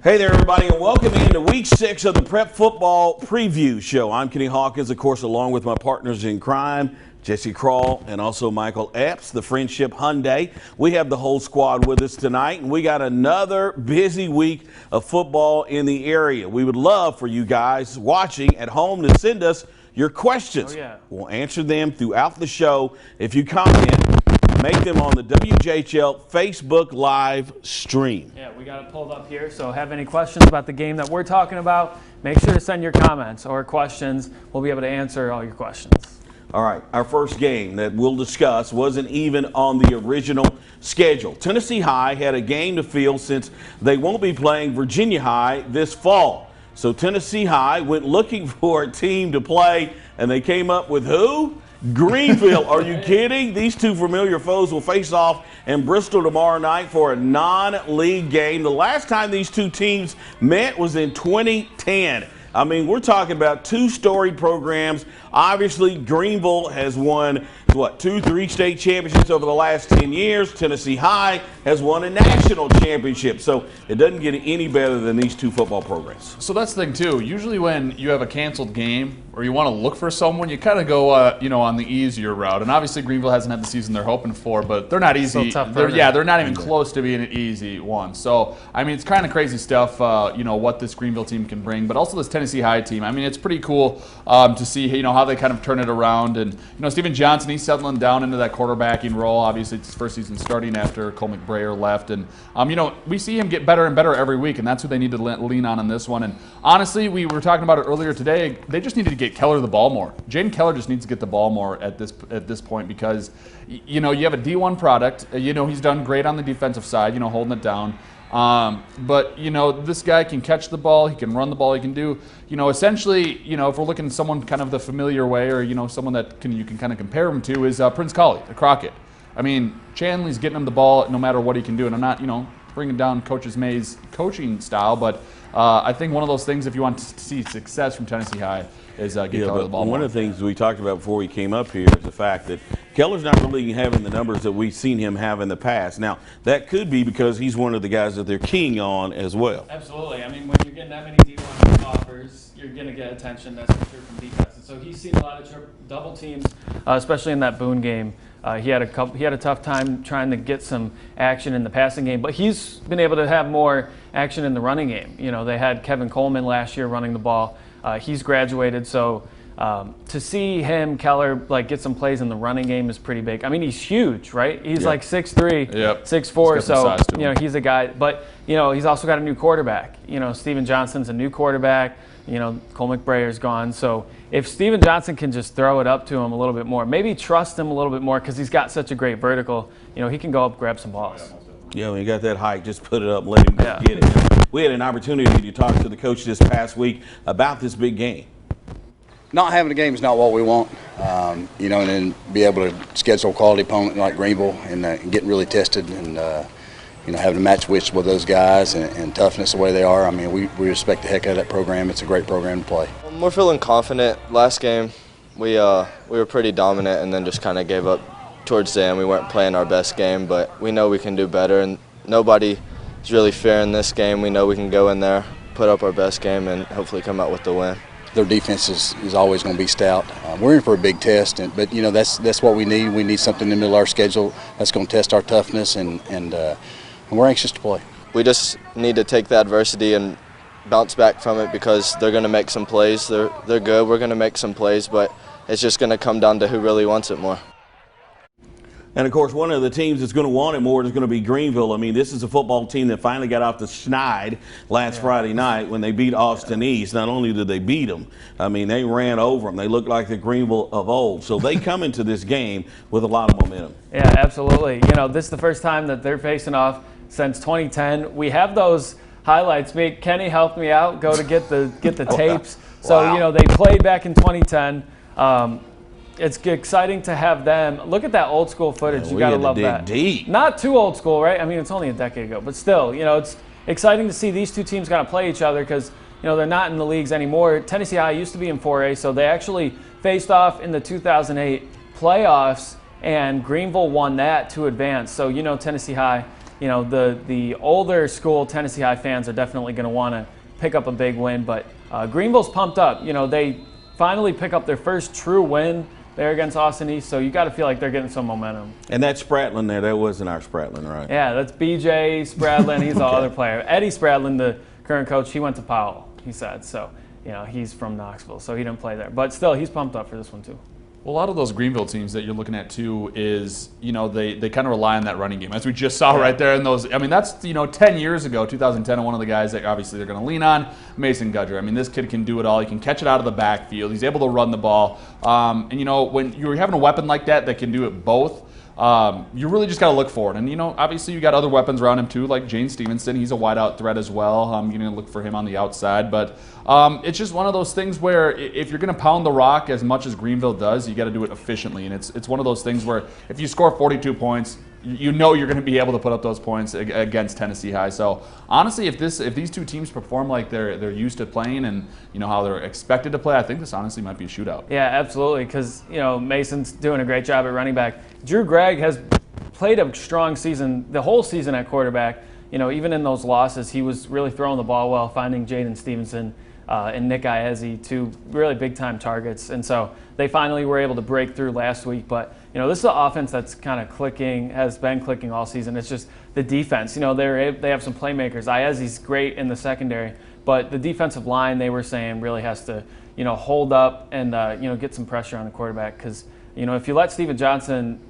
Hey there, everybody, and welcome into Week 6 of the Prep Football Preview Show. I'm Kenny Hawkins, of course, along with my partners in crime, Jesse Krull and also Michael Epps, the Friendship Hyundai. We have the whole squad with us tonight, and we got another busy week of football in the area. We would love for you guys watching at home to send us your questions. We'll answer them throughout the show. If you comment, make them on the WJHL Facebook Live stream. Yeah, we got it pulled up here, so have any questions about the game that we're talking about, make sure to send your comments or questions. We'll be able to answer all your questions. All right, our first game that we'll discuss wasn't even on the original schedule. Tennessee High had a game to fill since they won't be playing Virginia High this fall. So Tennessee High went looking for a team to play, and they came up with who? Greenville. Are you kidding? These two familiar foes will face off in Bristol tomorrow night for a non-league game. The last time these two teams met was in 2010. I mean, we're talking about two storied programs. Obviously, Greenville has won, what, 2-3 state championships over the last 10 years. Tennessee High has won a national championship. So it doesn't get any better than these two football programs. So that's the thing, too. Usually when you have a canceled game or you want to look for someone, you kind of go, on the easier route. And obviously, Greenville hasn't had the season they're hoping for, but they're not easy. They're not even close to being an easy one. So, I mean, it's kind of crazy stuff, what this Greenville team can bring, but also this Tennessee High team. I mean, it's pretty cool to see, how they kind of turn it around. And, Stephen Johnson, he's settling down into that quarterbacking role. Obviously, it's his first season starting after Cole McBrayer left. And, we see him get better and better every week, and that's who they need to lean on in this one. And honestly, we were talking about it earlier today. They just needed to get Keller the ball more. Jaden Keller just needs to get the ball more at this point because, you have a D1 product. He's done great on the defensive side, holding it down. But this guy can catch the ball, he can run the ball, he can do, essentially, if we're looking at someone kind of the familiar way or, someone that you can kind of compare him to is Prince Colley, the Crockett. I mean, Chanley's getting him the ball no matter what he can do, and I'm not, bringing down Coach May's coaching style, but I think one of those things, if you want to see success from Tennessee High, is get Keller the ball more. One of the things we talked about before we came up here is the fact that Keller's not really having the numbers that we've seen him have in the past. Now, that could be because he's one of the guys that they're keying on as well. Absolutely. I mean, when you're getting that many D1 offers, you're going to get attention, that's for sure, from defenses. So he's seen a lot of double teams, especially in that Boone game. He had a tough time trying to get some action in the passing game, but he's been able to have more action in the running game. They had Kevin Coleman last year running the ball. He's graduated, so to see him, Keller, get some plays in the running game is pretty big. I mean, he's huge, right? He's like 6'3", 6'4", so he's a guy. But he's also got a new quarterback. Stephen Johnson's a new quarterback. Cole McBrayer's gone. So if Stephen Johnson can just throw it up to him a little bit more, maybe trust him a little bit more because he's got such a great vertical, he can go up and grab some balls. Yeah, when you got that height, just put it up, let him get it. We had an opportunity to talk to the coach this past week about this big game. Not having a game is not what we want, and then be able to schedule a quality opponent like Greenville and getting really tested and, having a match with those guys and toughness the way they are. I mean, we respect the heck out of that program. It's a great program to play. We're feeling confident. Last game, we were pretty dominant and then just kind of gave up towards the end. We weren't playing our best game, but we know we can do better, and nobody is really fair in this game. We know we can go in there, put up our best game, and hopefully come out with the win. Their defense is always going to be stout. We're in for a big test, but that's what we need. We need something in the middle of our schedule that's going to test our toughness, and we're anxious to play. We just need to take the adversity and bounce back from it because they're going to make some plays. They're good. We're going to make some plays, but it's just going to come down to who really wants it more. And, of course, one of the teams that's going to want it more is going to be Greenville. I mean, this is a football team that finally got off the schneid last Friday night when they beat Austin East. Not only did they beat them, I mean, they ran over them. They looked like the Greenville of old. So they come into this game with a lot of momentum. Yeah, absolutely. This is the first time that they're facing off since 2010. We have those highlights. Kenny helped me out, go to get the tapes. So, they played back in 2010. It's exciting to have them. Look at that old school footage. You got to love that. Deep. Not too old school, right? I mean, it's only a decade ago, but still, it's exciting to see these two teams kind of play each other because, they're not in the leagues anymore. Tennessee High used to be in 4A, so they actually faced off in the 2008 playoffs, and Greenville won that to advance. So, Tennessee High you know, the older school Tennessee High fans are definitely going to want to pick up a big win. But Greenville's pumped up. You know, they finally pick up their first true win there against Austin East, so you got to feel like they're getting some momentum. And that Spratlin there, that wasn't our Spratlin, right? Yeah, that's BJ Spradlin. He's the other player. Eddie Spradlin, the current coach, he went to Powell, he said. So, you know, he's from Knoxville, so he didn't play there. But still, he's pumped up for this one too. Well, a lot of those Greenville teams that you're looking at too is, you know, they kind of rely on that running game, as we just saw right there in those. I mean, that's, you know, 10 years ago, 2010, and one of the guys that obviously they're going to lean on, Mason Gudger. I mean, this kid can do it all. He can catch it out of the backfield. He's able to run the ball. And, you know, when you're having a weapon like that can do it both, you really just got to look for it. And, you know, obviously you got other weapons around him too, like Jane Stevenson. He's a wideout threat as well. You're going to look for him on the outside. But it's just one of those things where if you're going to pound the rock as much as Greenville does, you got to do it efficiently. And it's one of those things where if you score 42 points, you know you're going to be able to put up those points against Tennessee High. So honestly, if these two teams perform like they're used to playing and you know how they're expected to play, I think this honestly might be a shootout. Yeah, absolutely, because you know Mason's doing a great job at running back. Drew Gregg has played a strong season, the whole season at quarterback. You know, even in those losses, he was really throwing the ball well, finding Jaden Stevenson and Nick Iezzi, two really big-time targets. And so they finally were able to break through last week. But, you know, this is an offense that's kind of clicking, has been clicking all season. It's just the defense. You know, they have some playmakers. Iezzi's great in the secondary, but the defensive line, they were saying, really has to, you know, hold up and, you know, get some pressure on the quarterback. Because, you know, if you let Steven Johnson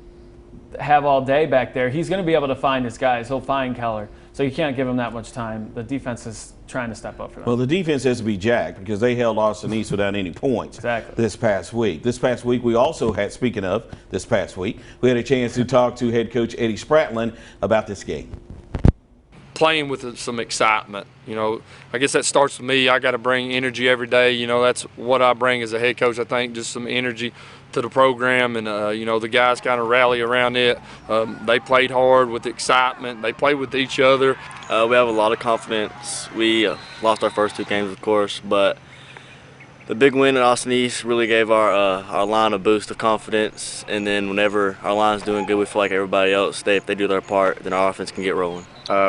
have all day back there, he's going to be able to find his guys. He'll find Keller. So you can't give him that much time. The defense is trying to step up for them. Well, the defense has to be jacked because they held Austin East without any points this past week. This past week, we also had, speaking of this past week, we had a chance to talk to head coach Eddie Spratlin about this game. Playing with some excitement. You know, I guess that starts with me. I got to bring energy every day. You know, that's what I bring as a head coach, I think, just some energy to the program, and you know, the guys kind of rally around it. They played hard with excitement. They played with each other. We have a lot of confidence. We lost our first two games, of course, but the big win at Austin East really gave our line a boost of confidence. And then whenever our line's doing good, we feel like everybody else, if they do their part, then our offense can get rolling.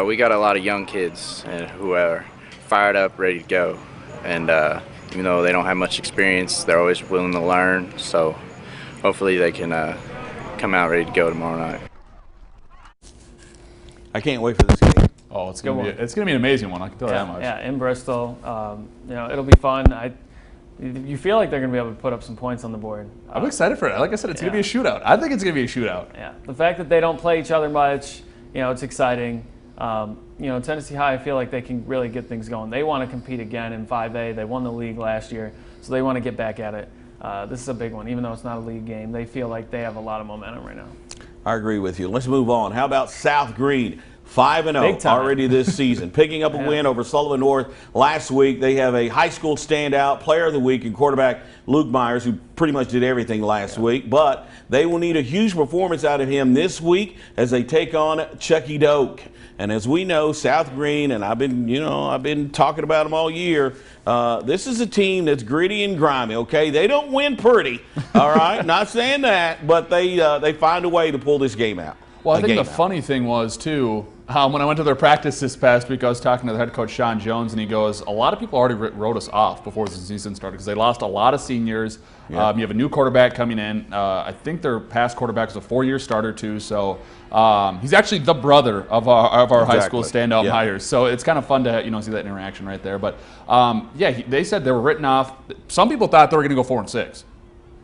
We got a lot of young kids who are fired up, ready to go. And even though they don't have much experience, they're always willing to learn. So hopefully they can come out ready to go tomorrow night. I can't wait for this game. Oh, it's gonna be an amazing one. I can tell you that much. Yeah, in Bristol, you know, it'll be fun. You feel like they're going to be able to put up some points on the board. I'm excited for it. Like I said, it's going to be a shootout. I think it's going to be a shootout. Yeah, the fact that they don't play each other much, you know, it's exciting. You know, Tennessee High, I feel like they can really get things going. They want to compete again in 5A. They won the league last year, so they want to get back at it. This is a big one. Even though it's not a league game, they feel like they have a lot of momentum right now. I agree with you. Let's move on. How about South Green? 5-0 already this season, picking up a win over Sullivan North last week. They have a high school standout player of the week in quarterback Luke Myers, who pretty much did everything last week, but they will need a huge performance out of him this week as they take on Chucky Doak. And as we know, South Green, and I've been talking about them all year, this is a team that's gritty and grimy, okay? They don't win pretty, all right? Not saying that, but they find a way to pull this game out. Well, I think the funny thing was, too, when I went to their practice this past week, I was talking to the head coach, Sean Jones, and he goes, a lot of people already wrote us off before the season started because they lost a lot of seniors. Yeah. You have a new quarterback coming in. I think their past quarterback is a 4-year starter, too. So he's actually the brother of our high school standout Myers. So it's kind of fun to see that interaction right there. But, they said they were written off. Some people thought they were going to go 4-6.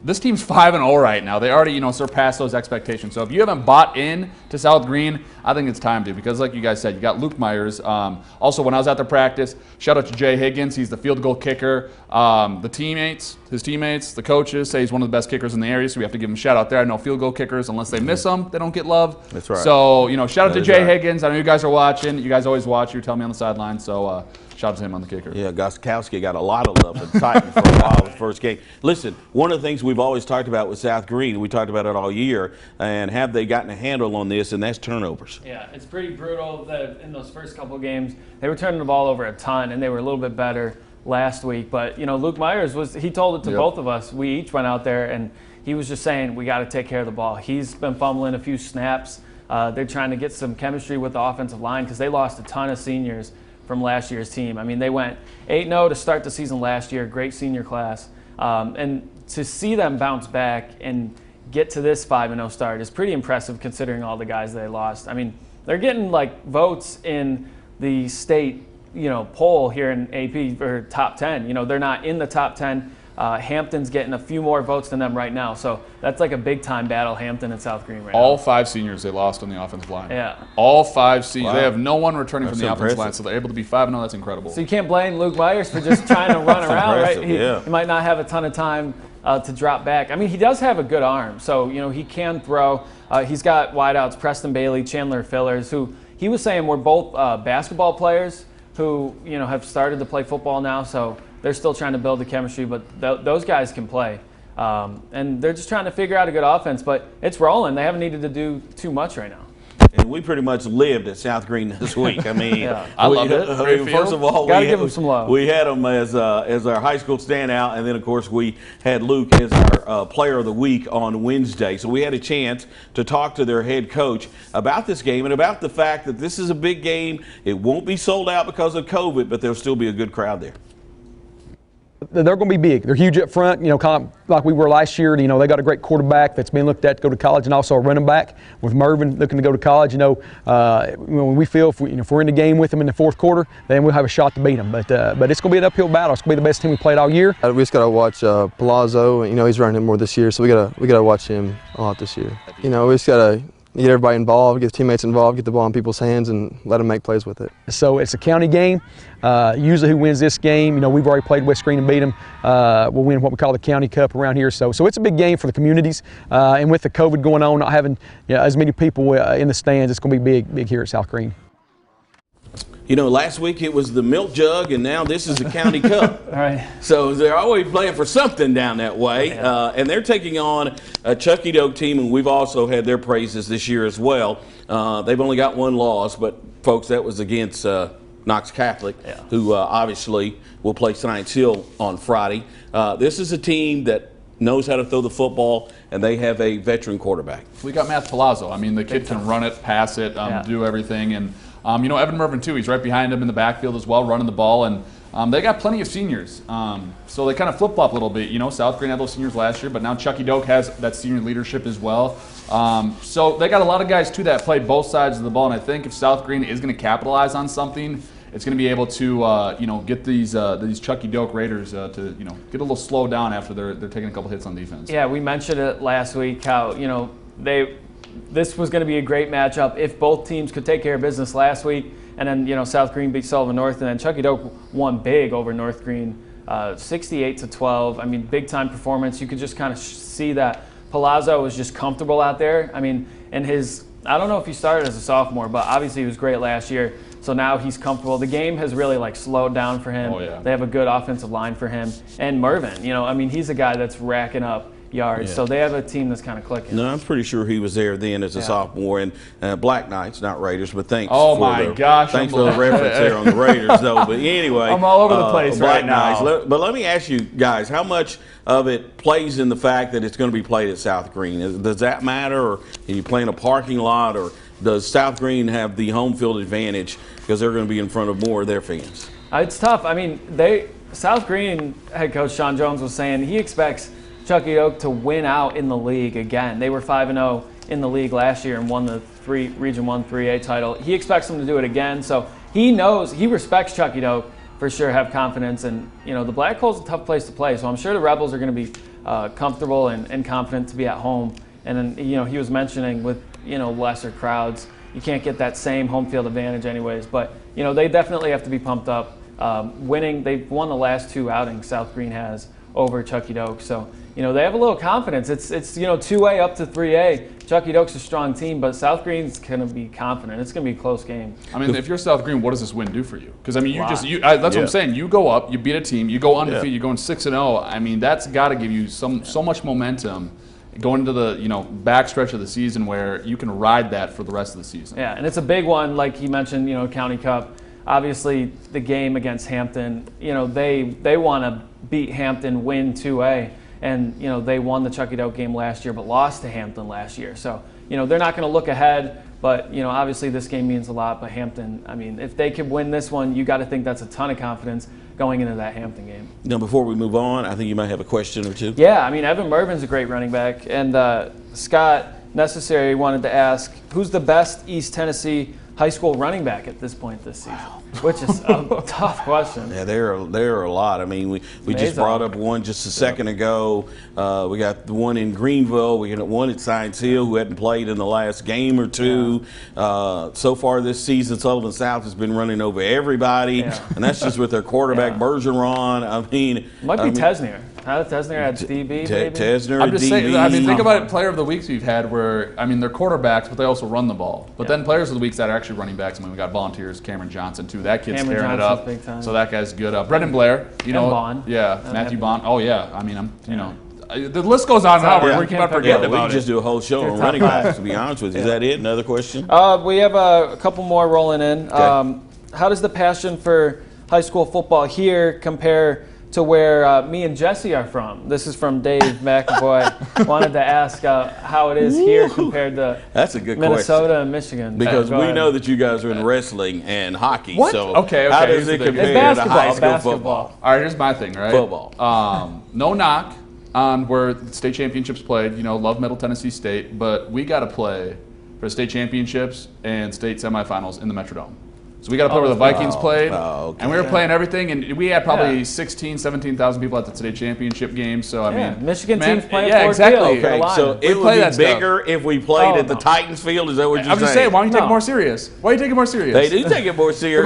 This team's 5-0 right now. They already, surpassed those expectations. So if you haven't bought in to South Green, I think it's time to, because like you guys said, you got Luke Myers. Also, when I was at their practice, shout out to Jay Higgins. He's the field goal kicker. His teammates, the coaches say he's one of the best kickers in the area, so we have to give him a shout out there. I know field goal kickers, unless they miss them, they don't get love. That's right. So, shout out to Jay Higgins. I know you guys are watching. You guys always watch. You tell me on the sideline. So, shout out to him on the kicker. Yeah, Goskowski got a lot of love at Titan for a while the first game. Listen, one of the things we've always talked about with South Green, we talked about it all year, and have they gotten a handle on this, and that's turnovers. Yeah, it's pretty brutal that in those first couple of games, they were turning the ball over a ton, and they were a little bit better last week. But, Luke Myers, he told it to both of us. We each went out there, and he was just saying, we got to take care of the ball. He's been fumbling a few snaps. They're trying to get some chemistry with the offensive line because they lost a ton of seniors from last year's team. I mean, they went 8-0 to start the season last year, great senior class. And to see them bounce back and get to this 5-0 start is pretty impressive considering all the guys they lost. I mean, they're getting like votes in the state, poll here in AP for top 10. They're not in the top 10. Hampton's getting a few more votes than them right now. So that's like a big-time battle, Hampton and South Green right now. All 5 seniors they lost on the offensive line. Yeah. All 5 seniors. Wow. They have no one returning from the impressive. offensive line, so they're able to be 5-0. That's incredible. So you can't blame Luke Myers for just trying to run around, right? Yeah. He might not have a ton of time to drop back. I mean, he does have a good arm, so, he can throw. He's got wideouts, Preston Bailey, Chandler Fillers, who he was saying were both basketball players who, have started to play football now, so they're still trying to build the chemistry, but those guys can play. And they're just trying to figure out a good offense, but it's rolling. They haven't needed to do too much right now. And we pretty much lived at South Green this week. I mean, Yeah. I loved it. Great First of all, Gotta give them some love. We had him as our high school standout, and then of course we had Luke as our player of the week on Wednesday. So we had a chance to talk to their head coach about this game and about the fact that this is a big game. It won't be sold out because of COVID, but there'll still be a good crowd there. They're going to be big. They're huge up front, kind of like we were last year. They got a great quarterback that's been looked at to go to college, and also a running back with Mervin looking to go to college. When we feel if we're in the game with them in the fourth quarter, then we'll have a shot to beat them. But it's going to be an uphill battle. It's going to be the best team we played all year. We just got to watch Palazzo. He's running more this year, so we got to watch him a lot this year. We just got to get everybody involved, get teammates involved, get the ball in people's hands, and let them make plays with it. So it's a county game. Usually who wins this game, we've already played West Green and beat them. We'll win what we call the County Cup around here. So it's a big game for the communities. And with the COVID going on, not having as many people in the stands, it's going to be big here at South Green. Last week it was the milk jug, and now this is the county cup. All right. So they're always playing for something down that way. Yeah. And they're taking on a Chucky Doak team, and we've also had their praises this year as well. They've only got one loss, but, folks, that was against Knoxville Catholic, who obviously will play Science Hill on Friday. This is a team that knows how to throw the football, and they have a veteran quarterback. We got Matt Palazzo. I mean, the kid can run it, pass it, do everything. And, Evan Mervin, too. He's right behind him in the backfield as well, running the ball. And they got plenty of seniors. So they kind of flip-flop a little bit. South Green had those seniors last year, but now Chucky Doak has that senior leadership as well. So they got a lot of guys, too, that play both sides of the ball. And I think if South Green is going to capitalize on something, it's going to be able to, get these Chucky Doak Raiders to, get a little slowed down after they're taking a couple hits on defense. Yeah, we mentioned it last week how, this was going to be a great matchup if both teams could take care of business last week. And then, South Green beat Sullivan North, and then Chucky Doak won big over North Green, 68-12. I mean, big-time performance. You could just kind of see that Palazzo was just comfortable out there. I mean, and I don't know if he started as a sophomore, but obviously he was great last year. So now he's comfortable. The game has really slowed down for him. Oh, yeah. They have a good offensive line for him. And Mervin, he's a guy that's racking up yards. Yeah. So they have a team that's kind of clicking. No, I'm pretty sure he was there then as a sophomore. And Black Knights, not Raiders, but thanks. Oh, for my the, gosh. Thanks for the reference there on the Raiders, though. But anyway. I'm all over the place Black right now. Knights. But let me ask you guys, how much of it plays in the fact that it's going to be played at South Green? Does that matter? Or are you playing a parking lot? Or does South Green have the home field advantage because they're going to be in front of more of their fans? It's tough. I mean, South Green head coach Sean Jones was saying he expects Chucky Doak to win out in the league again. They were 5-0 in the league last year and won the Region 1 3A title. He expects them to do it again. So he respects Chucky Doak for sure, have confidence. And, the Black Hole's a tough place to play. So I'm sure the Rebels are going to be comfortable and confident to be at home. And then, he was mentioning with, lesser crowds, you can't get that same home field advantage anyways. But, they definitely have to be pumped up. They've won the last 2 outings South Green has over Chucky Doak. So, they have a little confidence. It's 2A up to 3A. Chucky Doak's a strong team, but South Green's going to be confident. It's going to be a close game. I mean, if you're South Green, what does this win do for you? Because, I mean, that's what I'm saying. You go up, you beat a team, you go undefeated, you're going 6-0. I mean, that's got to give you so much momentum going into the back stretch of the season where you can ride that for the rest of the season. Yeah, and it's a big one, like he mentioned, County Cup. Obviously, the game against Hampton, they want to beat Hampton, win 2A. And, they won the Chucky Doak game last year but lost to Hampton last year. So, they're not going to look ahead But, you know, obviously this game means a lot. But Hampton, I mean, if they could win this one, you got to think that's a ton of confidence going into that Hampton game. Now, before we move on, I think you might have a question or two. Yeah, I mean, Evan Mervin's a great running back. And Scott Necessary wanted to ask, who's the best East Tennessee high school running back at this point this season? Wow. Which is a tough question. Yeah, there are a lot. I mean, we just brought up one just a second ago. We got the one in Greenville. We got one at Science Hill who hadn't played in the last game or two. So far this season, Sullivan South has been running over everybody, and that's just with their quarterback Bergeron. I mean, might be Tesnier. Tesnier had DB, maybe? Tesnier, I'm just DB. saying, I mean, think about it, player of the weeks we've had where, I mean, they're quarterbacks, but they also run the ball. But then players of the weeks that are actually running backs, I mean, we got Volunteers, Cameron Johnson, too. That kid's tearing it up. Big time. So that guy's good. Brendan Blair, you know. Bond. Yeah, Matthew Bond. Oh, yeah. I mean, you know. The list goes on and on. We keep on forgetting about it. We can just do a whole show on running backs, to be honest with you. Is that it? Another question? We have a couple more rolling in. Okay. How does the passion for high school football here compare to where me and Jesse are from? This is from Dave McAvoy. Wanted to ask how it is here compared to That's a good Minnesota question. and Michigan. Because we know that you guys are in wrestling and hockey. What? So Okay. how does it compare to high school football? All right, here's my thing, right? Football. No knock on where the state championships played. You know, love Middle Tennessee State, but we got to play for state championships and state semifinals in the Metrodome. So we got to play where the Vikings played, and we were playing everything, and we had probably 16, 17,000 people at the state championship game. So I mean, Michigan teams playing. Yeah, exactly. Okay, so it would be bigger if we played at the Titans field. Is that what you're saying? I'm just saying, why don't you take it more serious? Why are you taking it more serious? They do take it more serious.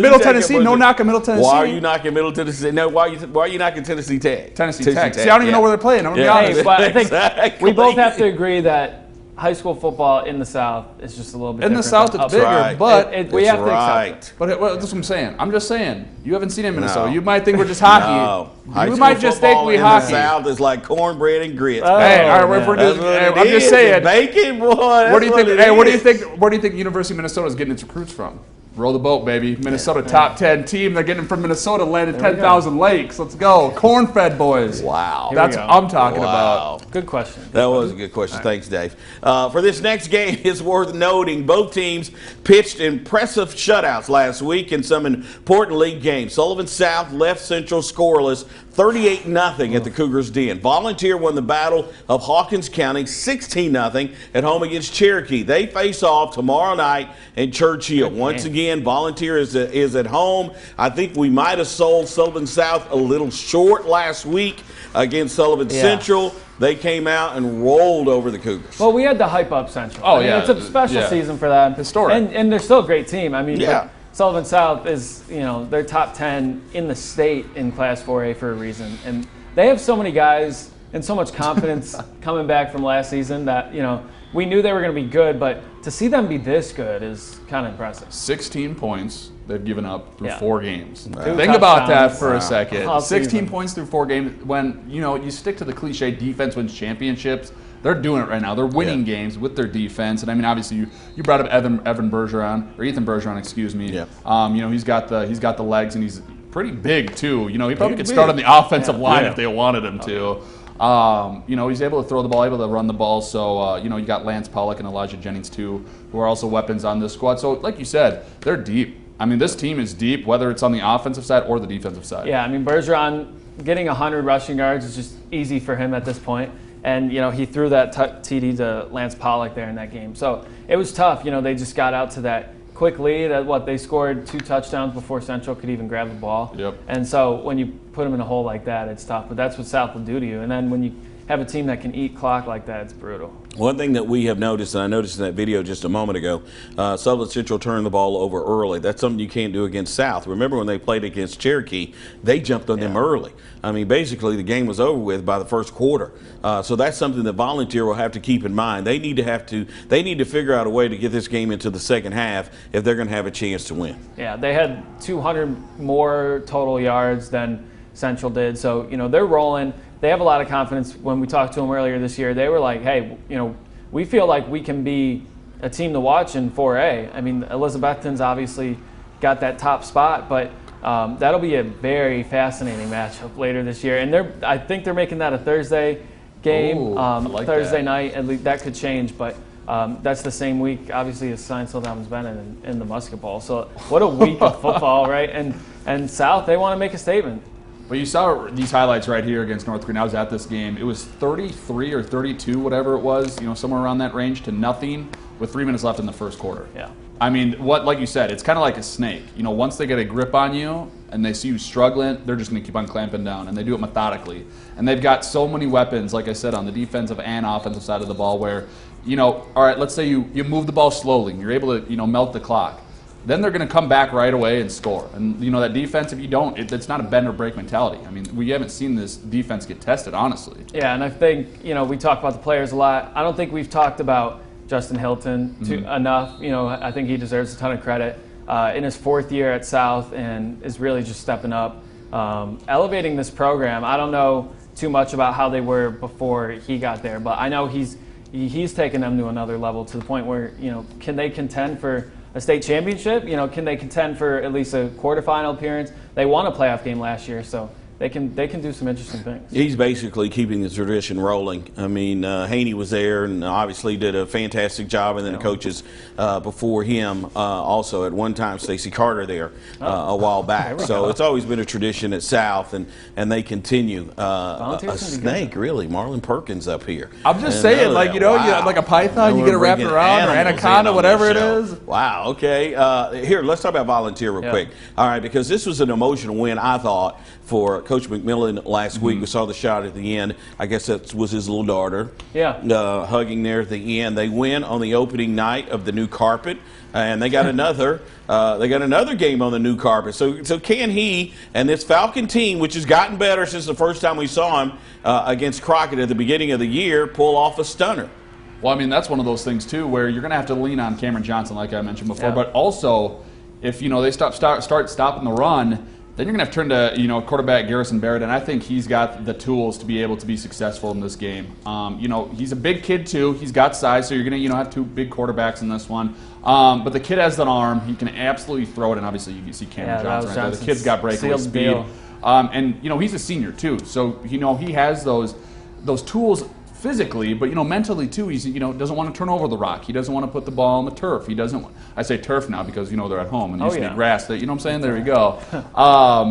Middle Tennessee, no knock on Middle Tennessee. Why are you knocking Middle Tennessee? No, why are you knocking Tennessee Tech? Tennessee Tech. See, I don't even know where they're playing. I'm gonna be honest. But I think we both have to agree that high school football in the South is just a little bit different. In the South, it's bigger, but we have to accept it. But that's what I'm saying. I'm just saying. You haven't seen it in Minnesota. You might think we're just hockey. No. You might just think we hockey. In the South is like cornbread and grits. Hey, all right, I'm just saying. Bacon, boy. Where do you think? Hey, where do you think University of Minnesota is getting its recruits from? Roll the boat, baby. Minnesota top 10 team. They're getting from Minnesota, landed 10,000 lakes. Let's go. Corn-fed boys. Wow. That's what I'm talking about. Good question. That was a good question. Thanks, Dave. For this next game, it's worth noting both teams pitched impressive shutouts last week in some important league games. Sullivan South left Central scoreless 38-0 at the Cougars' Den. Volunteer won the Battle of Hawkins County 16-0 at home against Cherokee. They face off tomorrow night in Churchill. Once again, Volunteer is at home. I think we might have sold Sullivan South a little short last week against Sullivan Central. They came out and rolled over the Cougars. Well, we had to hype up Central. Oh, I mean, it's a special season for them. Historic. And they're still a great team. I mean, Sullivan South is, you know, they're top 10 in the state in Class 4A for a reason. And they have so many guys and so much confidence coming back from last season that, you know, we knew they were going to be good, but to see them be this good is kind of impressive. 16 points they've given up through 4 games. Wow. Think about that for a second. All 16 season. points through 4 games. When, you know, you stick to the cliche defense wins championships, they're doing it right now. They're winning games with their defense. And I mean, obviously, you brought up Ethan Bergeron, excuse me. Yeah. You know, he's got the legs, and he's pretty big too. You know, he probably could start on the offensive line if they wanted him to. You know, he's able to throw the ball, able to run the ball. So, you know, you got Lance Pollock and Elijah Jennings too, who are also weapons on this squad. So, like you said, they're deep. I mean, this team is deep, whether it's on the offensive side or the defensive side. Yeah, I mean, Bergeron getting 100 rushing yards is just easy for him at this point. And, you know, he threw that TD to Lance Pollock there in that game. So it was tough. You know, they just got out to that quick lead. They scored 2 touchdowns before Central could even grab the ball. Yep. And so when you put them in a hole like that, it's tough. But that's what South will do to you. And then when you have a team that can eat clock like that, it's brutal. One thing that we have noticed, and I noticed in that video just a moment ago, Sullivan Central turned the ball over early. That's something you can't do against South. Remember when they played against Cherokee, they jumped on them early. I mean, basically the game was over with by the first quarter. So that's something that Volunteer will have to keep in mind. They need to figure out a way to get this game into the second half if they're going to have a chance to win. Yeah, they had 200 more total yards than Central did. So, you know, they're rolling. They have a lot of confidence. When we talked to them earlier this year, they were like, hey, you know, we feel like we can be a team to watch in 4A. I mean, Elizabethton's obviously got that top spot, but that'll be a very fascinating matchup later this year. And I think they're making that a Thursday game, Ooh, I like Thursday that. night. At least that could change, but That's the same week, obviously, as Dobbins, Bennett in the basketball. So what a week of football, right? And South, they want to make a statement. But you saw these highlights right here against North Green. I was at this game. It was 33 or 32, whatever it was, somewhere around that range, to nothing with 3 minutes left in the first quarter. Yeah. I mean, like you said, it's kind of like a snake. Once they get a grip on you and they see you struggling, they're just going to keep on clamping down, and they do it methodically. And they've got so many weapons, like I said, on the defensive and offensive side of the ball where, all right, let's say you move the ball slowly and you're able to, melt the clock. Then they're going to come back right away and score. And, that defense, if you don't, it's not a bend or break mentality. I mean, we haven't seen this defense get tested, honestly. Yeah, and I think, we talk about the players a lot. I don't think we've talked about Justin Hilton enough. I think he deserves a ton of credit in his 4th year at South and is really just stepping up, elevating this program. I don't know too much about how they were before he got there, but I know he's taken them to another level to the point where, can they contend for a state championship? Can they contend for at least a quarterfinal appearance? They won a playoff game last year, so they can do some interesting things. He's basically keeping the tradition rolling. I mean, Haney was there and obviously did a fantastic job, and then the coaches before him also at one time, Stacey Carter there a while back. So it's always been a tradition at South, and they continue. A snake, really. Marlon Perkins up here. I'm just saying, like, wow. Like a python, you get it wrapped around, or anaconda, whatever it is. Wow, okay. Here, let's talk about volunteer real quick. All right, because this was an emotional win, I thought, for Coach McMillan last week. We saw the shot at the end. I guess that was his little daughter. Yeah. Hugging there at the end. They win on the opening night of the new carpet, and they got another. They got another game on the new carpet. So can he and this Falcon team, which has gotten better since the first time we saw him against Crockett at the beginning of the year, pull off a stunner? Well, I mean, that's one of those things too, where you're going to have to lean on Cameron Johnson, like I mentioned before. But also, if they start stopping the run, then you're going to have to turn to, quarterback Garrison Barrett, and I think he's got the tools to be able to be successful in this game. He's a big kid too. He's got size, so you're going to, have 2 big quarterbacks in this one. But the kid has an arm. He can absolutely throw it, and obviously you can see Cameron Johnson right there. The kid's got breakaway speed. And, he's a senior too, so, he has those tools physically, but mentally too. He's doesn't want to turn over the rock. He doesn't want to put the ball on the turf. He doesn't. I say turf now because they're at home and used to be grass. That what I'm saying. There we go.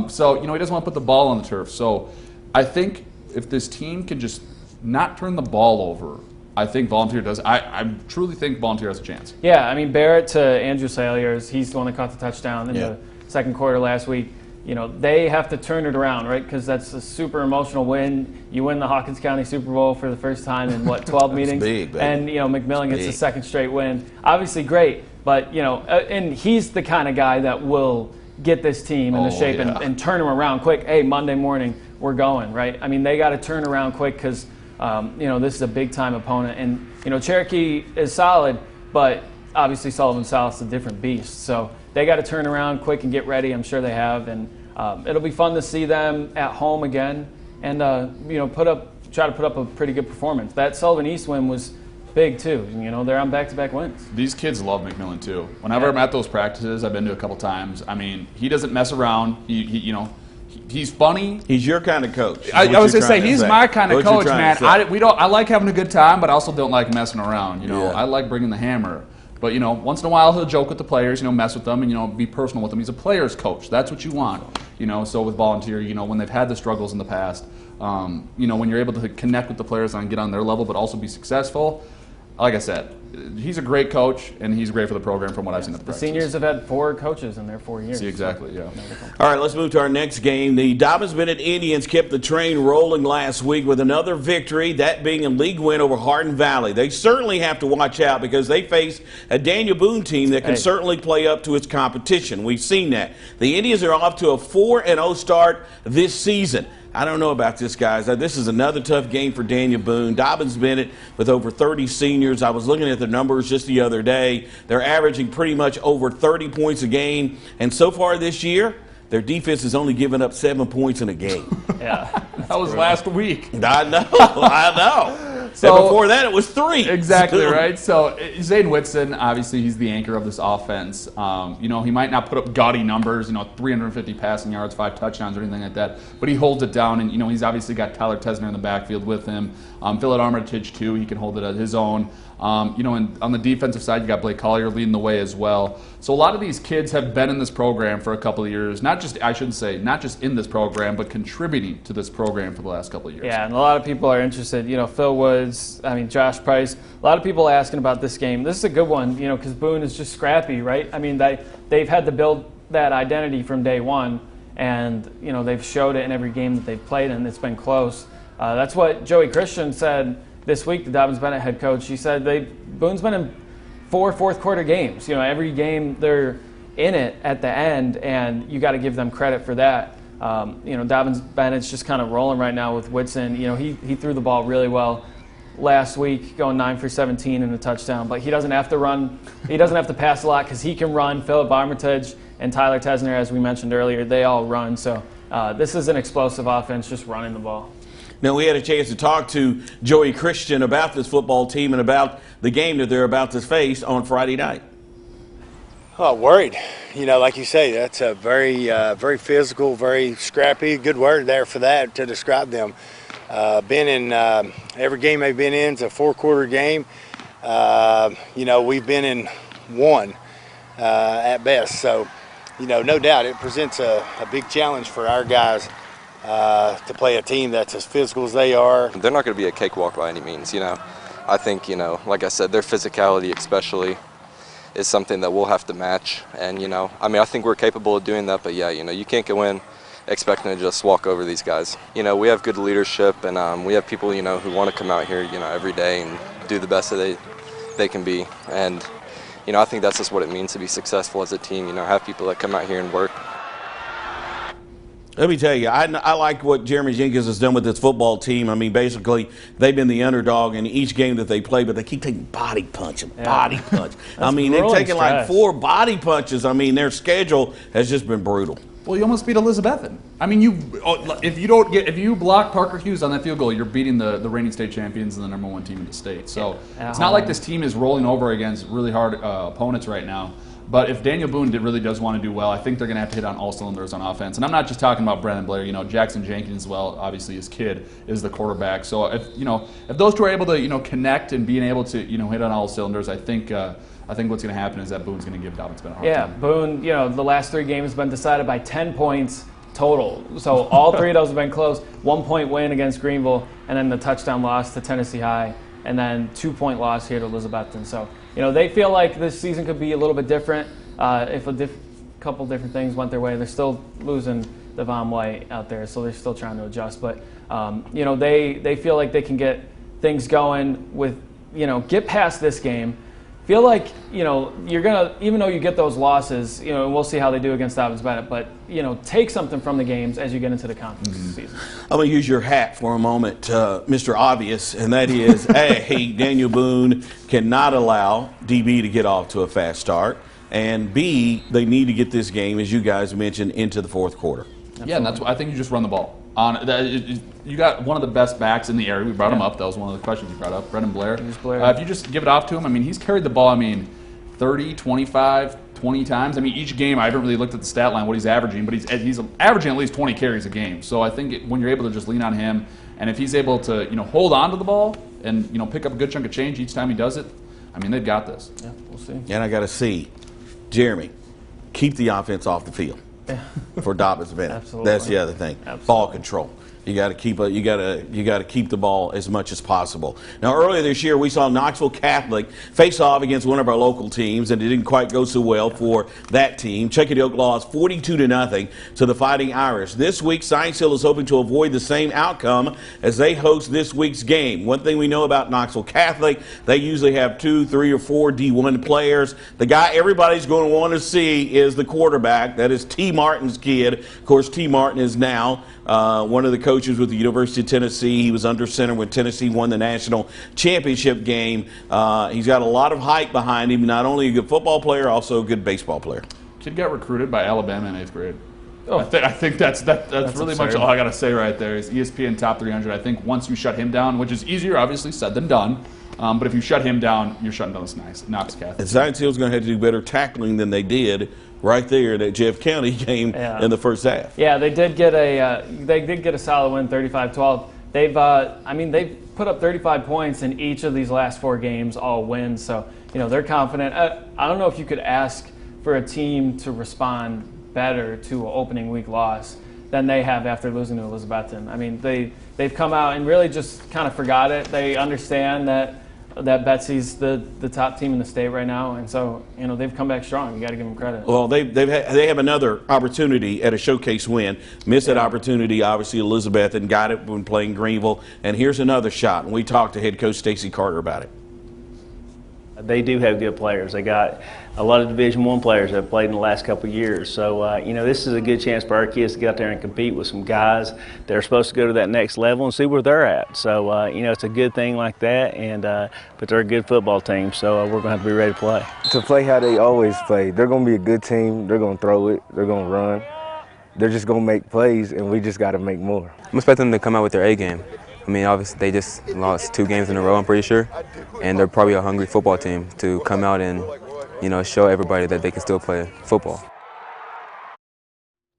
So he doesn't want to put the ball on the turf. So I think if this team can just not turn the ball over, I think Volunteer does. I truly think Volunteer has a chance. Yeah, I mean Barrett to Andrew Salyers. He's the one that caught the touchdown in the second quarter last week. They have to turn it around, right? Because that's a super emotional win. You win the Hawkins County Super Bowl for the first time in, 12 meetings? Big, baby. And, McMillan gets the second straight win. Obviously great, but, and he's the kind of guy that will get this team into shape and turn them around quick. Hey, Monday morning, we're going, right? I mean, they got to turn around quick because, this is a big-time opponent. And, Cherokee is solid, but obviously Sullivan South's a different beast. So they got to turn around quick and get ready. I'm sure they have, and it'll be fun to see them at home again, and try to put up a pretty good performance. That Sullivan East win was big too. They're on back-to-back wins. These kids love McMillan too. Whenever I'm at those practices, I've been to a couple times. I mean, he doesn't mess around. He's funny. He's your kind of coach. I was going to say he's my kind of coach, man. I like having a good time, but I also don't like messing around. I like bringing the hammer. But, once in a while he'll joke with the players, mess with them and, be personal with them. He's a player's coach. That's what you want. So with Volunteer, when they've had the struggles in the past, when you're able to connect with the players and get on their level but also be successful, like I said, he's a great coach, and he's great for the program from what I've seen at the practices. Seniors have had 4 coaches in their 4 years. See, exactly, yeah. All right, let's move to our next game. The Dobbins Bennett Indians kept the train rolling last week with another victory, that being a league win over Hardin Valley. They certainly have to watch out because they face a Daniel Boone team that can certainly play up to its competition. We've seen that. The Indians are off to a 4-0 start this season. I don't know about this, guys. This is another tough game for Daniel Boone. Dobbins Bennett with over 30 seniors. I was looking at the numbers just the other day. They're averaging pretty much over 30 points a game. And so far this year, their defense has only given up 7 points in a game. Yeah, that was last week. I know. So and before that, it was 3. Exactly, right? So Zayden Whitson, obviously, he's the anchor of this offense. He might not put up gaudy numbers, 350 passing yards, 5 touchdowns or anything like that, but he holds it down, and, he's obviously got Tyler Tesner in the backfield with him. Philip Armitage, too, he can hold it at his own. And on the defensive side, you got Blake Collier leading the way as well. So a lot of these kids have been in this program for a couple of years. Not just in this program, but contributing to this program for the last couple of years. Yeah, and a lot of people are interested. Phil Woods, Josh Price. A lot of people asking about this game. This is a good one, because Boone is just scrappy, right? They've had to build that identity from day one, and they've showed it in every game that they've played, and it's been close. That's what Joey Christian said this week, the Dobbins Bennett head coach. He said Boone's been in 4 fourth-quarter games. Every game they're in it at the end, and you got to give them credit for that. Dobbins Bennett's just kind of rolling right now with Whitson. He threw the ball really well last week, going 9 for 17 and a touchdown. But he doesn't have to run. He doesn't have to pass a lot because he can run. Philip Armitage and Tyler Tesner, as we mentioned earlier, they all run. So this is an explosive offense, just running the ball. Now, we had a chance to talk to Joey Christian about this football team and about the game that they're about to face on Friday night. Oh, worried. Like you say, that's a very physical, very scrappy, good word there for that to describe them. Been in every game they've been in, it's a 4-quarter game. We've been in 1 at best. So, no doubt it presents a big challenge for our guys. To play a team that's as physical as they are. They're not going to be a cakewalk by any means, I think, like I said, their physicality especially is something that we'll have to match. And, I think we're capable of doing that, but yeah, you can't go in expecting to just walk over these guys. We have good leadership, and we have people, who want to come out here, every day and do the best that they can be. And, I think that's just what it means to be successful as a team, have people that come out here and work. Let me tell you, I like what Jeremy Jenkins has done with this football team. Basically, they've been the underdog in each game that they play, but they keep taking body punch and body punch. They've taken like 4 body punches. Their schedule has just been brutal. Well, you almost beat Elizabethan. If you block Parker Hughes on that field goal, you're beating the reigning state champions and the #1 team in the state. So it's not like this team is rolling over against really hard opponents right now. But if Daniel Boone really does want to do well, I think they're going to have to hit on all cylinders on offense. And I'm not just talking about Brennan Blair. Jackson Jenkins as well. Obviously, his kid is the quarterback. So if those two are able to connect and being able to hit on all cylinders, I think what's going to happen is that Boone's going to give Dobbins a hard time. Yeah, Boone. The last 3 games have been decided by 10 points total. So all 3 of those have been close. 1-point win against Greenville, and then the touchdown loss to Tennessee High, and then 2-point loss here to Elizabethton. So. They feel like this season could be a little bit different if a couple different things went their way. They're still losing Devon White out there, so they're still trying to adjust. But, they feel like they can get things going with, get past this game. Feel like, you're going to, even though you get those losses, and we'll see how they do against Dobbins Bennett, but, take something from the games as you get into the conference season. I'm going to use your hat for a moment, Mr. Obvious, and that is, A, Daniel Boone cannot allow DB to get off to a fast start, and B, they need to get this game, as you guys mentioned, into the 4th quarter. Absolutely. Yeah, and that's why I think you just run the ball. You got one of the best backs in the area. We brought him up. That was one of the questions you brought up. Brendan Blair. If you just give it off to him, he's carried the ball, 30, 25, 20 times. Each game, I haven't really looked at the stat line, what he's averaging, but he's averaging at least 20 carries a game. So I think when you're able to just lean on him, and if he's able to, hold on to the ball and, pick up a good chunk of change each time he does it, they've got this. Yeah, we'll see. And I got to see, Jeremy, keep the offense off the field. For Dobbins Bennett. Absolutely. That's the other thing. Absolutely. Ball control. You got to keep the ball as much as possible. Now, earlier this year, we saw Knoxville Catholic face off against one of our local teams, and it didn't quite go so well for that team. Checkity Oak lost 42-0 to the Fighting Irish. This week, Science Hill is hoping to avoid the same outcome as they host this week's game. One thing we know about Knoxville Catholic, they usually have 2, 3, or 4 D1 players. The guy everybody's going to want to see is the quarterback. That is T. Martin's kid. Of course, T. Martin is now one of the coaches with the University of Tennessee. He was under center when Tennessee won the national championship game. He's got a lot of hype behind him. Not only a good football player, also a good baseball player. Kid got recruited by Alabama in 8th grade. Oh. I think that's really absurd. Much all I got to say right there. Is ESPN top 300. I think once you shut him down, which is easier obviously said than done, but if you shut him down, you're shutting down this Knox Catholic. And Science Hill's going to have to do better tackling than they did right there in that Jeff County game in the first half. Yeah, they did get a solid win, 35-12. they've they've put up 35 points in each of these last 4 games, all wins. So they're confident. I don't know if you could ask for a team to respond better to an opening week loss than they have after losing to Elizabethton. I mean, they've come out and really just kind of forgot it. They understand that Betsy's the top team in the state right now, and so they've come back strong. You got to give them credit. Well, they have another opportunity at a showcase win. Missed that opportunity, obviously. Elizabethton got it when playing Greenville, and here's another shot. And we talked to head coach Stacy Carter about it. They do have good players. They got a lot of Division I players that have played in the last couple of years. So, this is a good chance for our kids to get out there and compete with some guys that are supposed to go to that next level and see where they're at. So, it's a good thing like that, but they're a good football team, so we're going to have to be ready to play. To play how they always play. They're going to be a good team. They're going to throw it. They're going to run. They're just going to make plays, and we just got to make more. I'm expecting them to come out with their A game. I mean, obviously, they just lost 2 games in a row, I'm pretty sure, and they're probably a hungry football team to come out and, show everybody that they can still play football.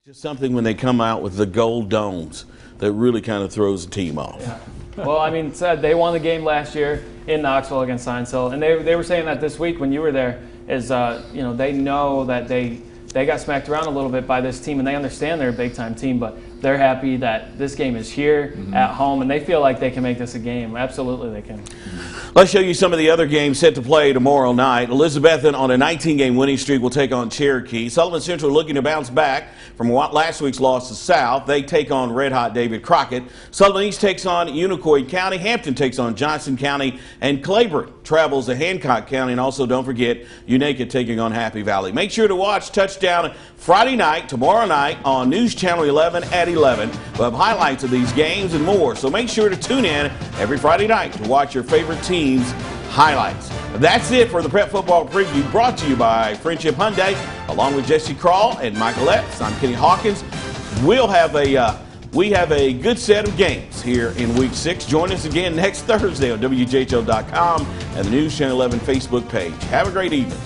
Just something when they come out with the gold domes that really kind of throws the team off. Yeah. Well, they won the game last year in Knoxville against Science Hill, and they were saying that this week when you were there is, they know that they got smacked around a little bit by this team, and they understand they're a big-time team, but they're happy that this game is here at home, and they feel like they can make this a game. Absolutely they can. Let's show you some of the other games set to play tomorrow night. Elizabethton on a 19-game winning streak will take on Cherokee. Sullivan Central looking to bounce back from last week's loss to South. They take on red-hot David Crockett. Sullivan East takes on Unicoi County. Hampton takes on Johnson County. And Claiborne travels to Hancock County. And also, don't forget, Unaka taking on Happy Valley. Make sure to watch Touchdown Friday night, tomorrow night on News Channel 11 at 11. We'll have highlights of these games and more. So make sure to tune in every Friday night to watch your favorite team's highlights. That's it for the Prep Football Preview, brought to you by Friendship Hyundai, along with Jesse Krull and Michael Epps. I'm Kenny Hawkins. We have a good set of games here in Week 6. Join us again next Thursday on WJHL.com and the News Channel 11 Facebook page. Have a great evening.